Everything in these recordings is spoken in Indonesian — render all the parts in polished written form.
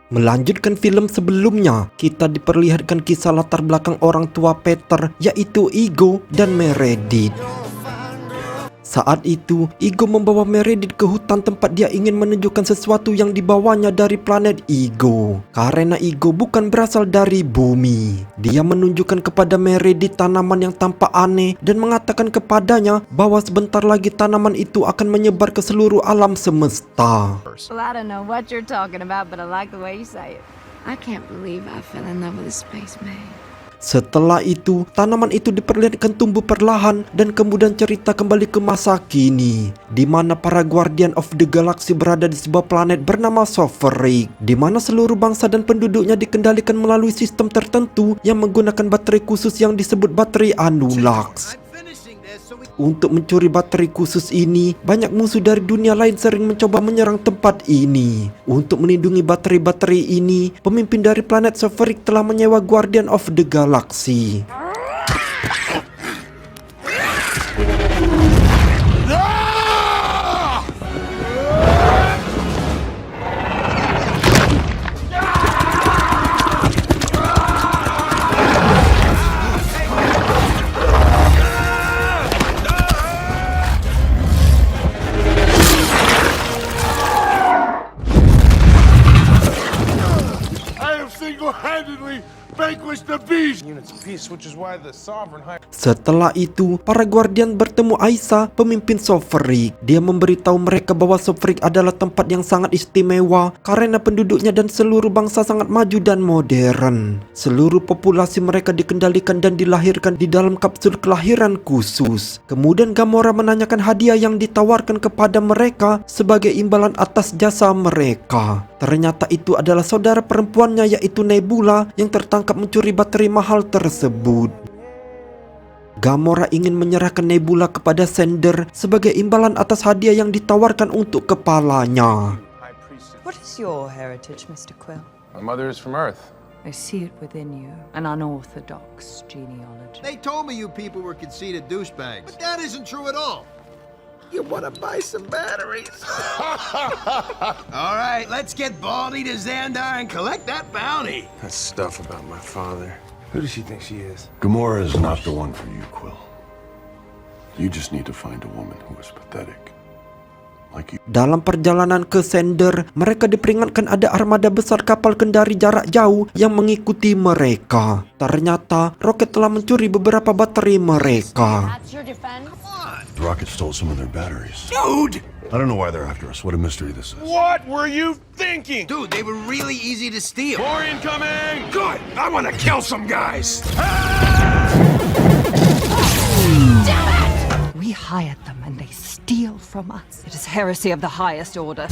Melanjutkan film sebelumnya, kita diperlihatkan kisah latar belakang orang tua Peter, yaitu Ego dan Meredith. Saat itu, Ego membawa Meredith ke hutan tempat dia ingin menunjukkan sesuatu yang dibawanya dari planet Ego. Karena Ego bukan berasal dari bumi. Dia menunjukkan kepada Meredith tanaman yang tampak aneh dan mengatakan kepadanya bahwa sebentar lagi tanaman itu akan menyebar ke seluruh alam semesta. Well, I don't know what you're talking about, but I like the way you say it. I can't believe I fell in love with a spaceman. Setelah itu, tanaman itu diperlihatkan tumbuh perlahan dan kemudian cerita kembali ke masa kini, di mana para Guardian of the Galaxy berada di sebuah planet bernama Soveric, di mana seluruh bangsa dan penduduknya dikendalikan melalui sistem tertentu yang menggunakan baterai khusus yang disebut baterai Anulax. Untuk mencuri baterai khusus ini, banyak musuh dari dunia lain sering mencoba menyerang tempat ini. Untuk melindungi baterai-baterai ini, pemimpin dari planet Soveric telah menyewa Guardian of the Galaxy. Setelah itu, para Guardian bertemu Aisa, pemimpin Soveric. Dia memberitahu mereka bahwa Soveric adalah tempat yang sangat istimewa karena penduduknya dan seluruh bangsa sangat maju dan modern. Seluruh populasi mereka dikendalikan dan dilahirkan di dalam kapsul kelahiran khusus. Kemudian Gamora menanyakan hadiah yang ditawarkan kepada mereka sebagai imbalan atas jasa mereka. Ternyata itu adalah saudara perempuannya, yaitu Nebula, yang tertangkap mencuri baterai mahal tersebut. Gamora ingin menyerahkan Nebula kepada Sender sebagai imbalan atas hadiah yang ditawarkan untuk kepalanya. What is your heritage, Mr. Quill? My mother is from Earth. I see it within you, an unorthodox genealogy. They told me you people were conceited douchebags, but that isn't true at all. You want to buy some batteries? All right, let's get Baldy to Xandar and collect that bounty. That stuff about my father. Who does she think she is? Gamora is not the one for you, Quill. You just need to find a woman who is pathetic. Like you. Dalam perjalanan ke Sender, mereka diperingatkan ada armada besar kapal kendari jarak jauh yang mengikuti mereka. Ternyata, Rocket telah mencuri beberapa baterai mereka. That's your defense? Rocket stole some of their batteries. Dude! I don't know why they're after us. What a mystery this is. What were you thinking? Dude, they were really easy to steal. More incoming! Good! I want to kill some guys! We hired them and they steal from us. It is heresy of the highest order.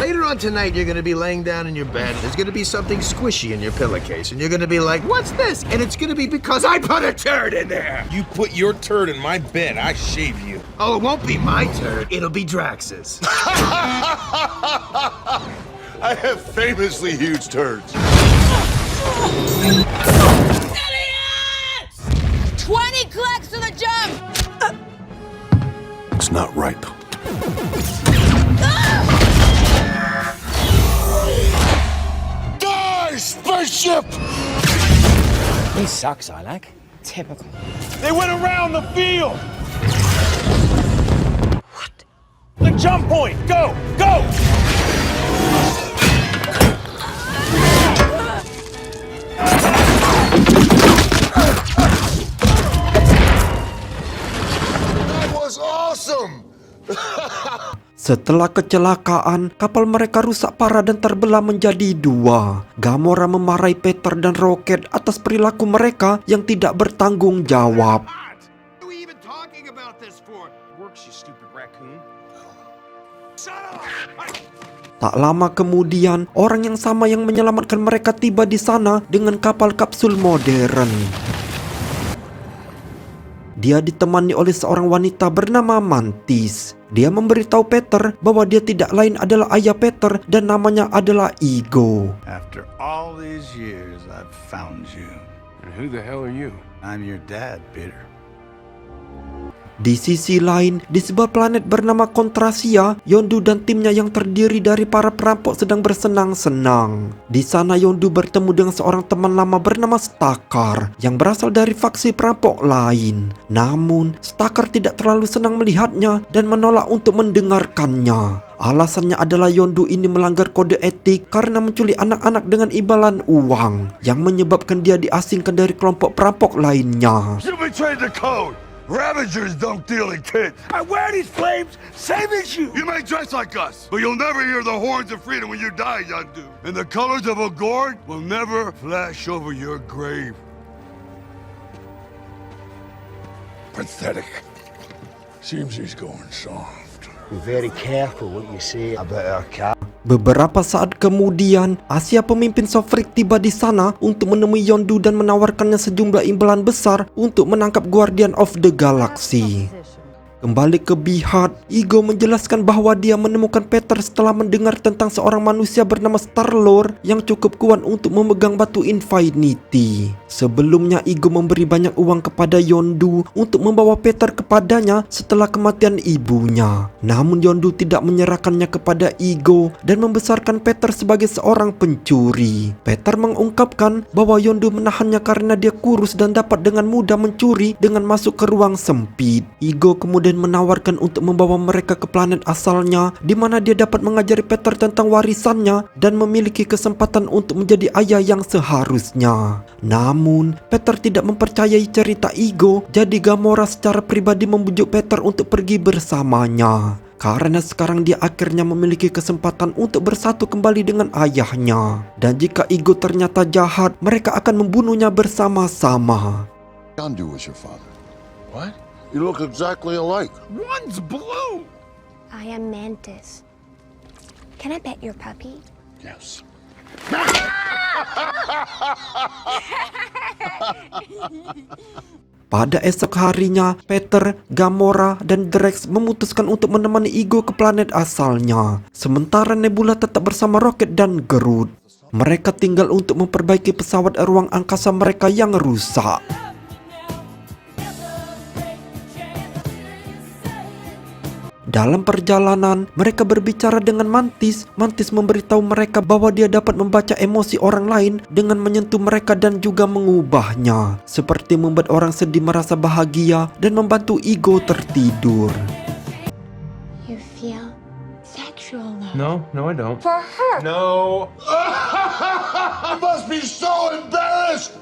Later on tonight, you're going to be laying down in your bed. There's going to be something squishy in your pillowcase, and you're going to be like, what's this? And it's going to be because I put a turd in there. You put your turd in my bed, I shave you. Oh, it won't be my turd. It'll be Drax's. I have famously huge turds. Idiots! 20 clicks to the jump! It's not right. Die, spaceship! He sucks, I like. Typical. They went around the field! What? The jump point! Go! Go! That was awesome! Setelah kecelakaan, kapal mereka rusak parah dan terbelah menjadi dua. Gamora memarahi Peter dan Rocket atas perilaku mereka yang tidak bertanggung jawab. What are we even talking about this for? Works, you stupid raccoon. Shut up! Tak lama kemudian, orang yang sama yang menyelamatkan mereka tiba di sana dengan kapal kapsul modern. Dia ditemani oleh seorang wanita bernama Mantis. Dia memberitahu Peter bahwa dia tidak lain adalah ayah Peter dan namanya adalah Ego. After all these years, I've found you. And who the hell are you? I'm your dad, Peter. Di sisi lain, di sebuah planet bernama Contrasia, Yondu dan timnya yang terdiri dari para perampok sedang bersenang-senang. Di sana Yondu bertemu dengan seorang teman lama bernama Stakar yang berasal dari faksi perampok lain. Namun, Stakar tidak terlalu senang melihatnya dan menolak untuk mendengarkannya. Alasannya adalah Yondu ini melanggar kode etik karena menculik anak-anak dengan imbalan uang yang menyebabkan dia diasingkan dari kelompok perampok lainnya. You betrayed the code! Ravagers don't deal in kids! I wear these flames, same as you! You may dress like us, but you'll never hear the horns of freedom when you die, Yondu. And the colors of a gourd will never flash over your grave. Pathetic. Seems he's going soft. Be very careful what you say about our cat. Beberapa saat kemudian, Asia pemimpin Sofrik tiba di sana untuk menemui Yondu dan menawarkannya sejumlah imbalan besar untuk menangkap Guardian of the Galaxy. Kembali ke Bihat, Igo menjelaskan bahwa dia menemukan Peter setelah mendengar tentang seorang manusia bernama Star-Lord yang cukup kuat untuk memegang batu Infinity. Sebelumnya Igo memberi banyak uang kepada Yondu untuk membawa Peter kepadanya setelah kematian ibunya. Namun Yondu tidak menyerahkannya kepada Igo dan membesarkan Peter sebagai seorang pencuri. Peter mengungkapkan bahwa Yondu menahannya karena dia kurus dan dapat dengan mudah mencuri dengan masuk ke ruang sempit. Igo kemudian menawarkan untuk membawa mereka ke planet asalnya, di mana dia dapat mengajari Peter tentang warisannya dan memiliki kesempatan untuk menjadi ayah yang seharusnya. Namun, Peter tidak mempercayai cerita Igo, jadi Gamora secara pribadi membujuk Peter untuk pergi bersamanya. Karena sekarang dia akhirnya memiliki kesempatan untuk bersatu kembali dengan ayahnya. Dan jika Igo ternyata jahat, mereka akan membunuhnya bersama-sama. Yondu was your father. What? You look exactly alike. One's blue! I am Mantis. Can I pet your puppy? Yes. Pada esok harinya, Peter, Gamora, dan Drax memutuskan untuk menemani Igo ke planet asalnya. Sementara Nebula tetap bersama Rocket dan Groot. Mereka tinggal untuk memperbaiki pesawat ruang angkasa mereka yang rusak. Dalam perjalanan, mereka berbicara dengan Mantis. Mantis memberitahu mereka bahwa dia dapat membaca emosi orang lain dengan menyentuh mereka dan juga mengubahnya, seperti membuat orang sedih merasa bahagia dan membantu Igo tertidur. You feel sexual No, love. I don't. For her. No. I must be so embarrassed!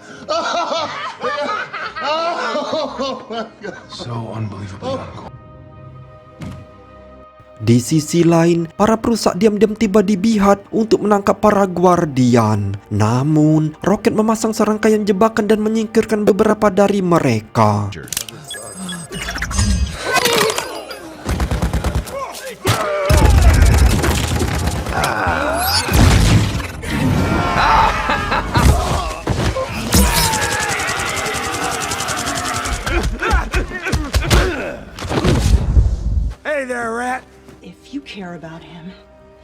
So unbelievably uncool. Di sisi lain, para perusak diam-diam tiba di Bihat untuk menangkap para Guardian. Namun, Rocket memasang serangkaian jebakan dan menyingkirkan beberapa dari mereka. Hey there, rat. If you care about him,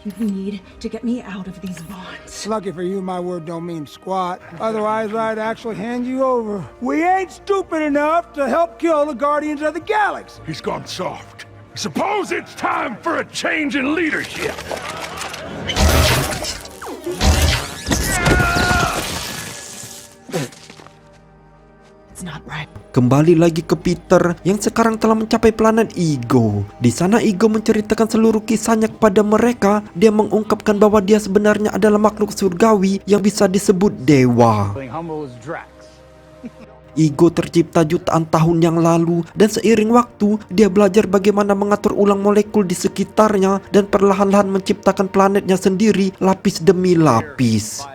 you need to get me out of these bonds. Lucky for you, my word don't mean squat. Otherwise, I'd actually hand you over. We ain't stupid enough to help kill the Guardians of the Galaxy. He's gone soft. Suppose it's time for a change in leadership. It's not right. Kembali lagi ke Peter yang sekarang telah mencapai planet Igo. Di sana Igo menceritakan seluruh kisahnya kepada mereka. Dia mengungkapkan bahwa dia sebenarnya adalah makhluk surgawi yang bisa disebut dewa. Igo tercipta jutaan tahun yang lalu dan seiring waktu dia belajar bagaimana mengatur ulang molekul di sekitarnya dan perlahan-lahan menciptakan planetnya sendiri lapis demi lapis.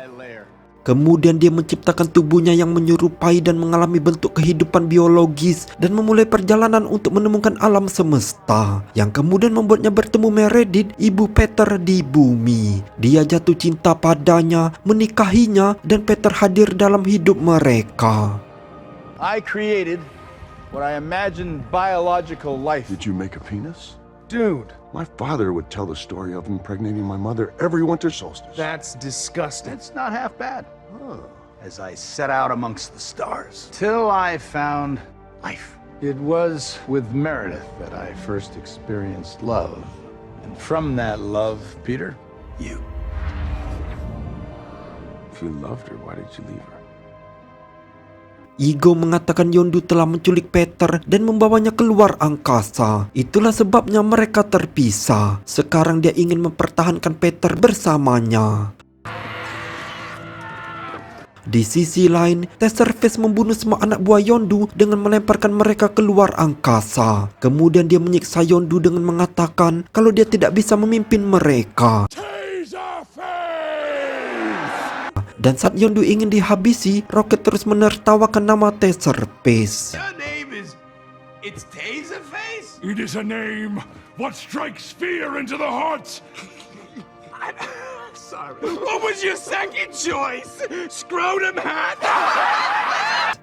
Kemudian dia menciptakan tubuhnya yang menyerupai dan mengalami bentuk kehidupan biologis dan memulai perjalanan untuk menemukan alam semesta, yang kemudian membuatnya bertemu Meredith, ibu Peter di bumi. Dia jatuh cinta padanya, menikahinya, dan Peter hadir dalam hidup mereka. I created what I imagined biological life. Did you make a penis? Dude, My father would tell the story of impregnating my mother every winter solstice. that's disgusting. It's not half bad. As I set out amongst the stars, till I found life It was with Meredith that I first experienced love. And from that love, Peter, you. If you loved her, why did you leave her? Ego mengatakan Yondu telah menculik Peter dan membawanya keluar angkasa. Itulah sebabnya mereka terpisah. Sekarang dia ingin mempertahankan Peter bersamanya. Di sisi lain, Taserface membunuh semua anak buah Yondu dengan melemparkan mereka keluar angkasa. Kemudian dia menyiksa Yondu dengan mengatakan kalau dia tidak bisa memimpin mereka. Dan saat Yondu ingin dihabisi, Rocket terus menertawakan nama Taserface. Your name is... It's Taserface? It is a name. What strikes fear into the hearts? Sorry. What was your second choice? Scrotum hat?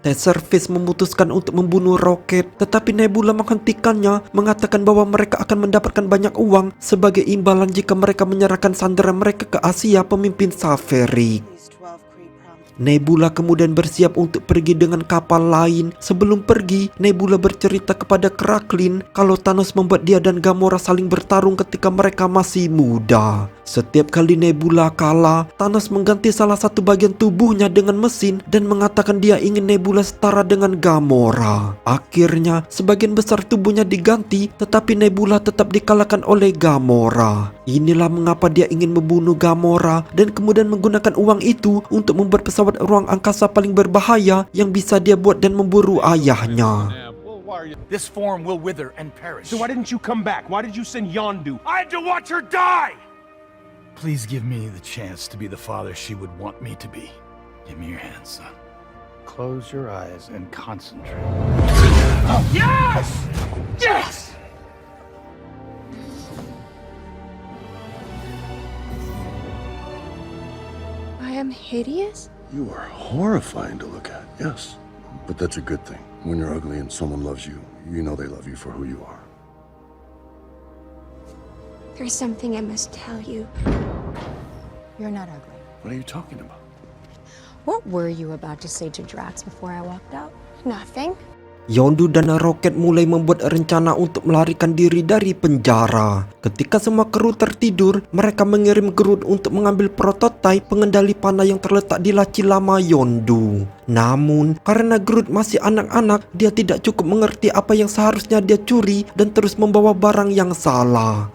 Taserface memutuskan untuk membunuh Rocket, tetapi Nebula menghentikannya, mengatakan bahwa mereka akan mendapatkan banyak uang sebagai imbalan jika mereka menyerahkan sandera mereka ke Asia, pemimpin Saverick. Nebula kemudian bersiap untuk pergi dengan kapal lain. Sebelum pergi, Nebula bercerita kepada Cracklin kalau Thanos membuat dia dan Gamora saling bertarung ketika mereka masih muda. Setiap kali Nebula kalah, Thanos mengganti salah satu bagian tubuhnya dengan mesin dan mengatakan dia ingin Nebula setara dengan Gamora. Akhirnya, sebagian besar tubuhnya diganti, tetapi Nebula tetap dikalahkan oleh Gamora. Inilah mengapa dia ingin membunuh Gamora dan kemudian menggunakan uang itu untuk membuat pesawat ruang angkasa paling berbahaya yang bisa dia buat dan memburu ayahnya. This form will wither and perish. So why didn't you come back? Why did you send Yondu? I had to watch her die! Please give me the chance to be the father she would want me to be. Give me your hand, son. Close your eyes and concentrate. Yes! Yes! I am hideous? You are horrifying to look at, yes. But that's a good thing. When you're ugly and someone loves you, you know they love you for who you are. There's something I must tell you. You're not ugly. What are you talking about? What were you about to say to Drax before I walked out? Nothing. Yondu dan Rocket mulai membuat rencana untuk melarikan diri dari penjara. Ketika semua kru tertidur, mereka mengirim Groot untuk mengambil prototipe pengendali panah yang terletak di laci lama Yondu. Namun, karena Groot masih anak-anak, dia tidak cukup mengerti apa yang seharusnya dia curi dan terus membawa barang yang salah.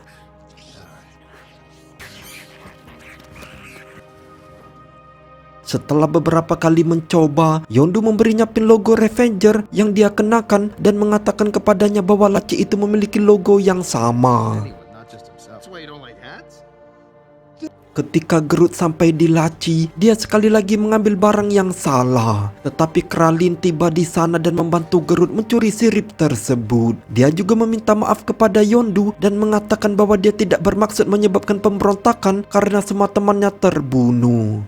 Setelah beberapa kali mencoba, Yondu memberinya pin logo Revenger yang dia kenakan dan mengatakan kepadanya bahwa laci itu memiliki logo yang sama. Ketika Groot sampai di laci, dia sekali lagi mengambil barang yang salah. Tetapi Kralin tiba di sana dan membantu Groot mencuri sirip tersebut. Dia juga meminta maaf kepada Yondu dan mengatakan bahwa dia tidak bermaksud menyebabkan pemberontakan karena semua temannya terbunuh.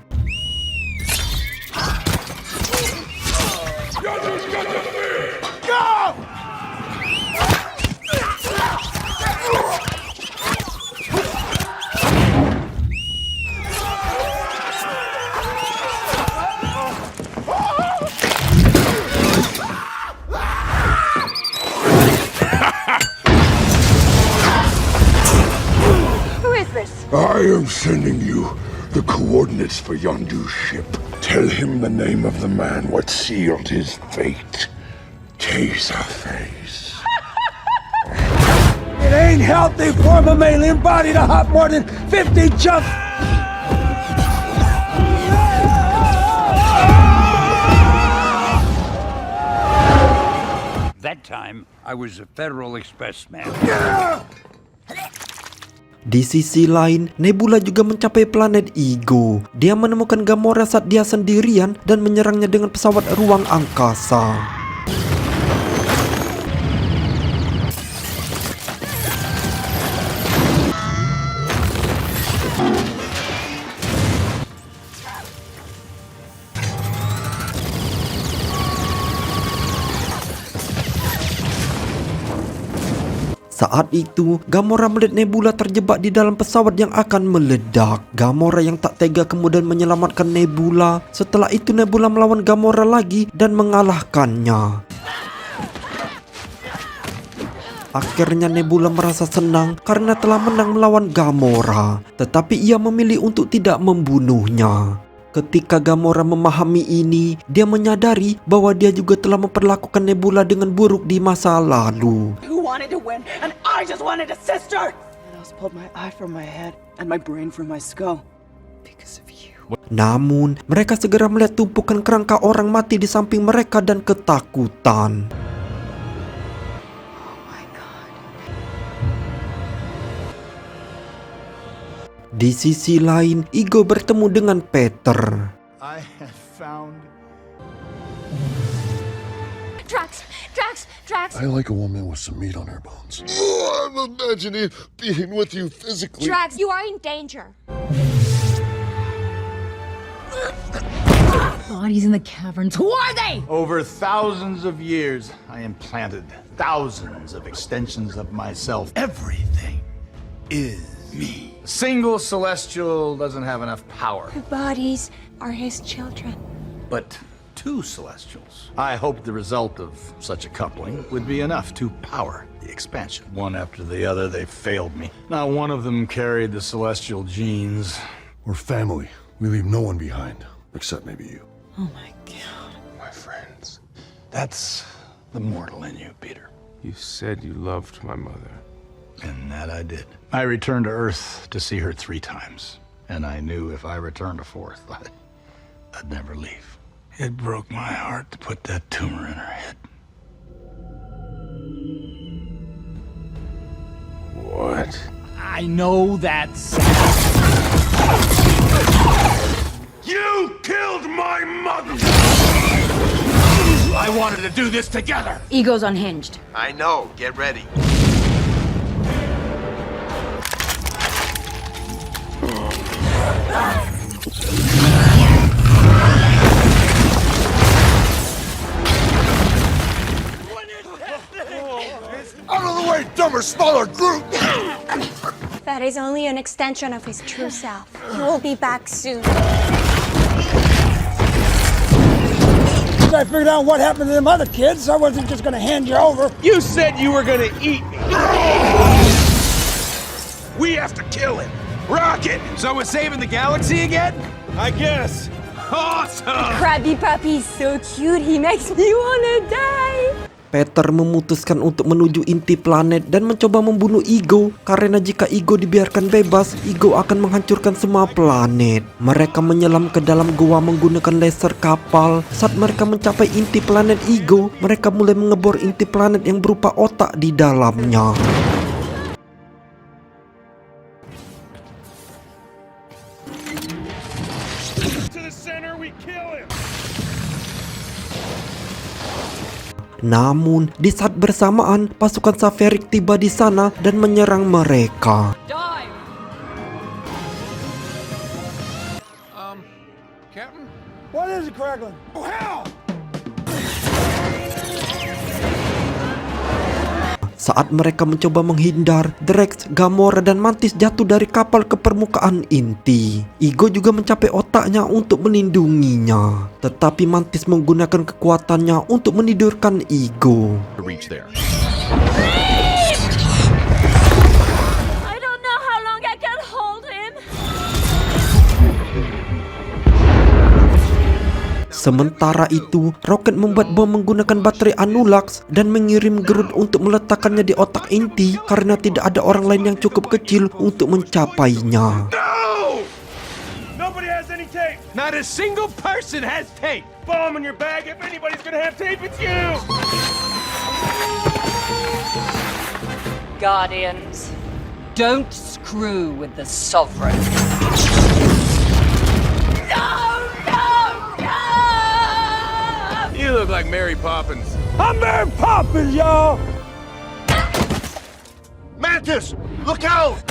I am sending you the coordinates for Yondu's ship. Tell him the name of the man what sealed his fate. Taserface. It ain't healthy for a mammalian body to hop more than 50 jumps. That time, I was a Federal Express man. Di sisi lain, Nebula juga mencapai planet Ego. Dia menemukan Gamora saat dia sendirian dan menyerangnya dengan pesawat ruang angkasa. Saat itu, Gamora melihat Nebula terjebak di dalam pesawat yang akan meledak. Gamora yang tak tega kemudian menyelamatkan Nebula. Setelah itu Nebula melawan Gamora lagi dan mengalahkannya. Akhirnya Nebula merasa senang karena telah menang melawan Gamora, tetapi ia memilih untuk tidak membunuhnya. Ketika Gamora memahami ini, dia menyadari bahwa dia juga telah memperlakukan Nebula dengan buruk di masa lalu. Who wanted to win, and I just wanted a sister! Thanos pulled my eye from my head and my brain from my skull. Because of you. Namun, mereka segera melihat tumpukan kerangka orang mati di samping mereka dan ketakutan. Di sisi lain, Ego bertemu dengan Peter. I have found... Drax! Drax! Drax! I like a woman with some meat on her bones. Oh, I'm imagining being with you physically. Drax, you are in danger. Bodies in the caverns. Who are they? Over thousands of years, I implanted thousands of extensions of myself. Everything is me. A single Celestial doesn't have enough power. The bodies are his children. But two Celestials. I hoped the result of such a coupling would be enough to power the expansion. One after the other, they failed me. Not one of them carried the Celestial genes. We're family. We leave no one behind, except maybe you. Oh my god. My friends. That's the mortal in you, Peter. You said you loved my mother. And that I did. I returned to Earth to see her 3 times. And I knew if I returned a 4th, I'd never leave. It broke my heart to put that tumor in her head. What? I know that's... You killed my mother! I wanted to do this together! Ego's unhinged. I know. Get ready. Out of the way, dumber, smaller group! That is only an extension of his true self. He will be back soon. I figured out what happened to them other kids. I wasn't just gonna hand you over. You said you were gonna eat me. We have to kill him. Rocket! So we're saving the galaxy again? I guess. Awesome! Krabby Puppy is so cute. He makes me wanna die. Peter memutuskan untuk menuju inti planet dan mencoba membunuh Ego karena jika Ego dibiarkan bebas, Ego akan menghancurkan semua planet. Mereka menyelam ke dalam gua menggunakan laser kapal. Saat mereka mencapai inti planet Ego, mereka mulai mengebor inti planet yang berupa otak di dalamnya. To the center, we kill him! Namun, di saat bersamaan, pasukan Safarik tiba di sana dan menyerang mereka. Captain? What is it, Kraglin? Oh, hell! Saat mereka mencoba menghindar, Drax, Gamora, dan Mantis jatuh dari kapal ke permukaan inti. Ego juga mencapai otaknya untuk melindunginya. Tetapi Mantis menggunakan kekuatannya untuk menidurkan Ego. I don't know how long I can hold him. Sementara itu, Rocket membuat bom menggunakan baterai Anulax dan mengirim Groot untuk meletakkannya di otak inti karena tidak ada orang lain yang cukup kecil untuk mencapainya. No! Nobody has any tape! Not a single person has tape! Bomb in your bag. If anybody's gonna have tape, it's you! Guardians, don't screw with the Sovereign. You look like Mary Poppins. I'm Mary Poppins, y'all! Mantis! Look out!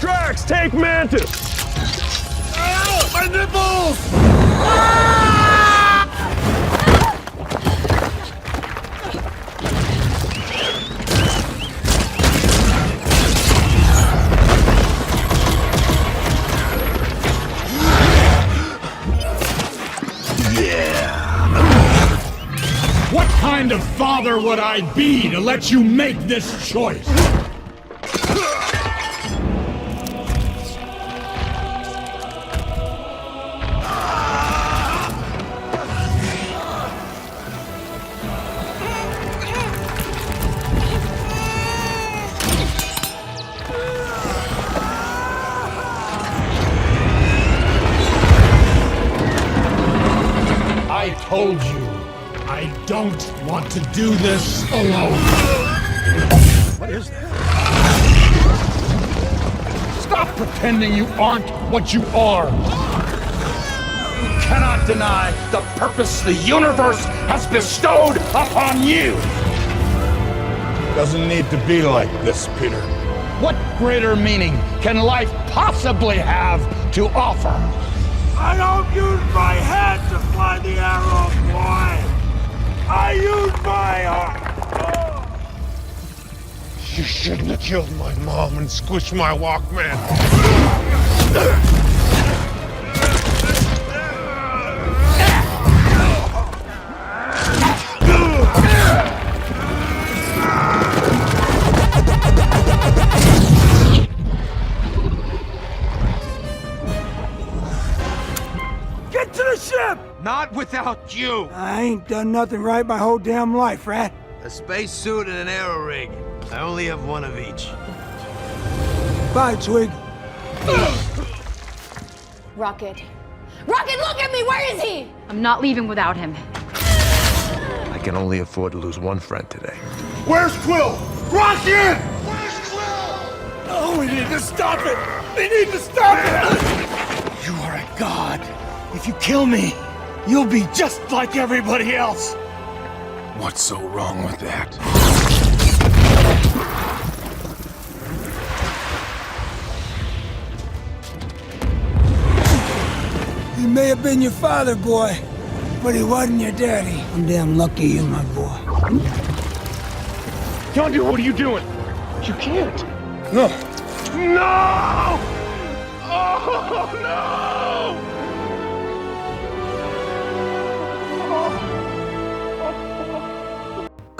Drax, take Mantis! Ow! My nipples! What kind of father would I be to let you make this choice? I told you, I don't want to do this alone. What is that? Stop pretending you aren't what you are. You cannot deny the purpose the universe has bestowed upon you. Doesn't need to be like this, Peter. What greater meaning can life possibly have to offer? I don't use my head to fly the arrow, boy! I use my heart! You shouldn't have killed my mom and squished my Walkman. Get to the ship! Not without you! I ain't done nothing right my whole damn life, Rat. A spacesuit and an aero rig. I only have one of each. Bye, Twig. Rocket. Rocket, look at me! Where is he? I'm not leaving without him. I can only afford to lose one friend today. Where's Quill? Rocket! Where's Quill? Oh, we need to stop it! We need to stop it! You are a god. If you kill me, you'll be just like everybody else. What's so wrong with that? He may have been your father, boy, but he wasn't your daddy. I'm damn lucky you, my boy. Yondu, what are you doing? You can't. No. No! Oh, no!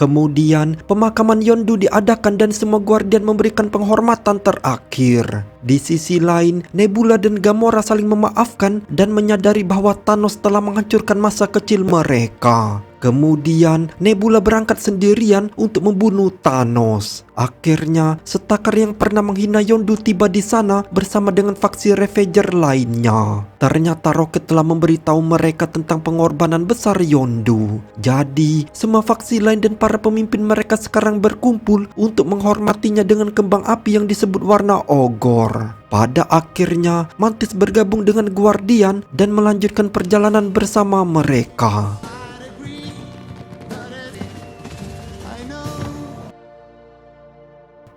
Kemudian, pemakaman Yondu diadakan dan semua Guardian memberikan penghormatan terakhir. Di sisi lain, Nebula dan Gamora saling memaafkan dan menyadari bahwa Thanos telah menghancurkan masa kecil mereka. Kemudian, Nebula berangkat sendirian untuk membunuh Thanos. Akhirnya, Stakar yang pernah menghina Yondu tiba di sana bersama dengan faksi Ravager lainnya. Ternyata Rocket telah memberitahu mereka tentang pengorbanan besar Yondu. Jadi, semua faksi lain dan para pemimpin mereka sekarang berkumpul untuk menghormatinya dengan kembang api yang disebut warna ogor. Pada akhirnya, Mantis bergabung dengan Guardian dan melanjutkan perjalanan bersama mereka.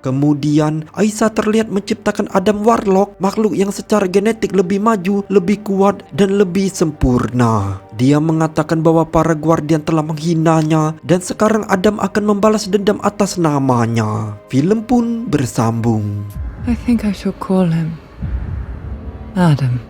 Kemudian, Aisyah terlihat menciptakan Adam Warlock, makhluk yang secara genetik lebih maju, lebih kuat, dan lebih sempurna. Dia mengatakan bahwa para Guardian telah menghinanya, dan sekarang Adam akan membalas dendam atas namanya. Film pun bersambung. I think I shall call him Adam.